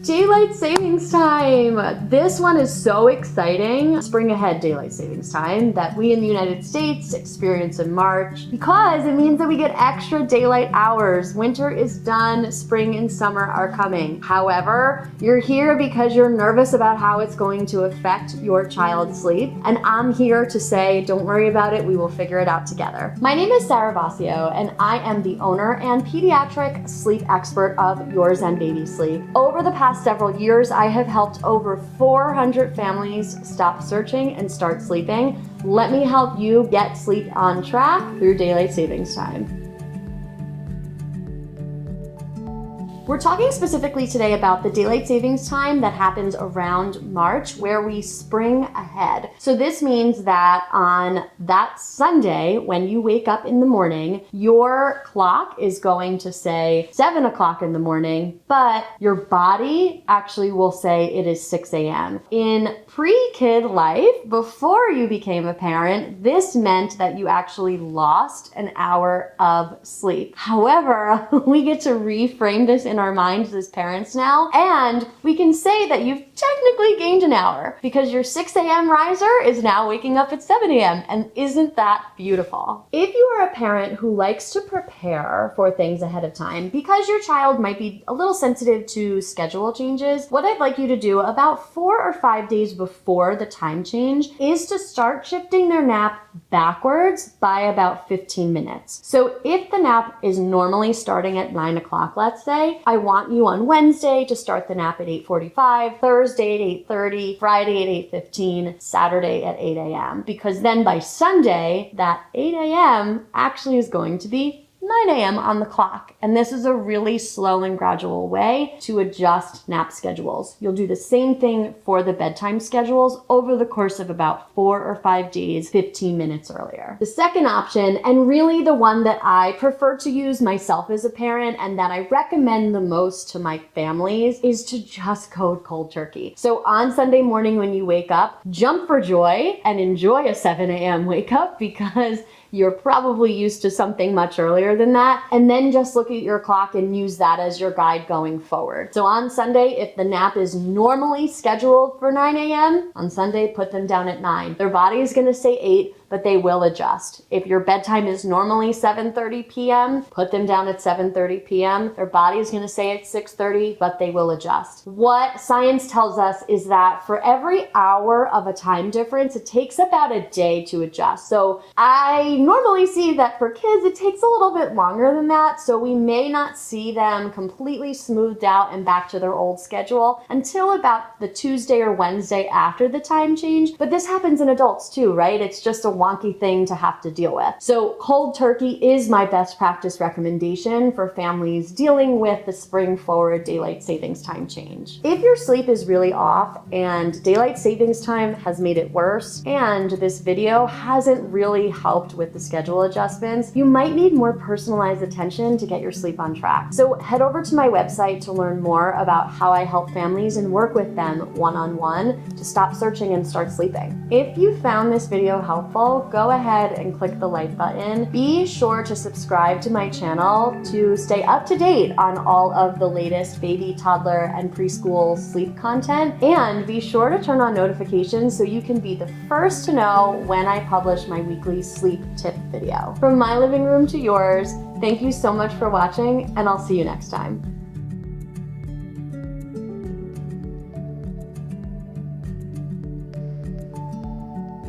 Daylight savings time! This one is so exciting. Spring ahead daylight savings time that we in the United States experience in March because it means that we get extra daylight hours. Winter is done, spring and summer are coming. However, you're here because you're nervous about how it's going to affect your child's sleep, and I'm here to say, don't worry about it, we will figure it out together. My name is Sarah Bossio, and I am the owner and pediatric sleep expert of Your Zen Baby Sleep. Over the past several years, I have helped over 400 families stop searching and start sleeping. Let me help you get sleep on track through daylight savings time. We're talking specifically today about the daylight savings time that happens around March, where we spring ahead. So this means that on that Sunday, when you wake up in the morning, your clock is going to say 7 o'clock in the morning, but your body actually will say it is 6 a.m. In pre-kid life, before you became a parent, this meant that you actually lost an hour of sleep. However, we get to reframe this in our minds as parents now, and we can say that you've technically gained an hour because your 6 a.m. riser is now waking up at 7 a.m. and isn't that beautiful? If you are a parent who likes to prepare for things ahead of time because your child might be a little sensitive to schedule changes, what I'd like you to do about 4 or 5 days before the time change is to start shifting their nap backwards by about 15 minutes. So if the nap is normally starting at 9 o'clock, let's say, I want you on Wednesday to start the nap at 8:45, Thursday at 8:30, Friday at 8:15, Saturday at 8 a.m. Because then by Sunday, that 8 a.m. actually is going to be 9 a.m. on the clock. And this is a really slow and gradual way to adjust nap schedules. You'll do the same thing for the bedtime schedules over the course of about 4 or 5 days, 15 minutes earlier. The second option, and really the one that I prefer to use myself as a parent and that I recommend the most to my families, is to just go cold turkey. So on Sunday morning when you wake up, jump for joy and enjoy a 7 a.m. wake up because you're probably used to something much earlier than that, and then just look at your clock and use that as your guide going forward. So on Sunday, if the nap is normally scheduled for 9 a.m., on Sunday, put them down at 9. Their body is gonna say 8, but they will adjust. If your bedtime is normally 7:30 p.m., put them down at 7:30 p.m. Their body is gonna say it's 6:30, but they will adjust. What science tells us is that for every hour of a time difference, it takes about a day to adjust. So I normally see that for kids, it takes a little bit longer than that, so we may not see them completely smoothed out and back to their old schedule until about the Tuesday or Wednesday after the time change. But this happens in adults too, right? It's just a wonky thing to have to deal with. So cold turkey is my best practice recommendation for families dealing with the spring forward daylight savings time change. If your sleep is really off and daylight savings time has made it worse and this video hasn't really helped with the schedule adjustments, you might need more personalized attention to get your sleep on track. So head over to my website to learn more about how I help families and work with them one-on-one to stop searching and start sleeping. If you found this video helpful, go ahead and click the like button. Be sure to subscribe to my channel to stay up to date on all of the latest baby, toddler, and preschool sleep content. And be sure to turn on notifications so you can be the first to know when I publish my weekly sleep tip video. From my living room to yours, thank you so much for watching, and I'll see you next time.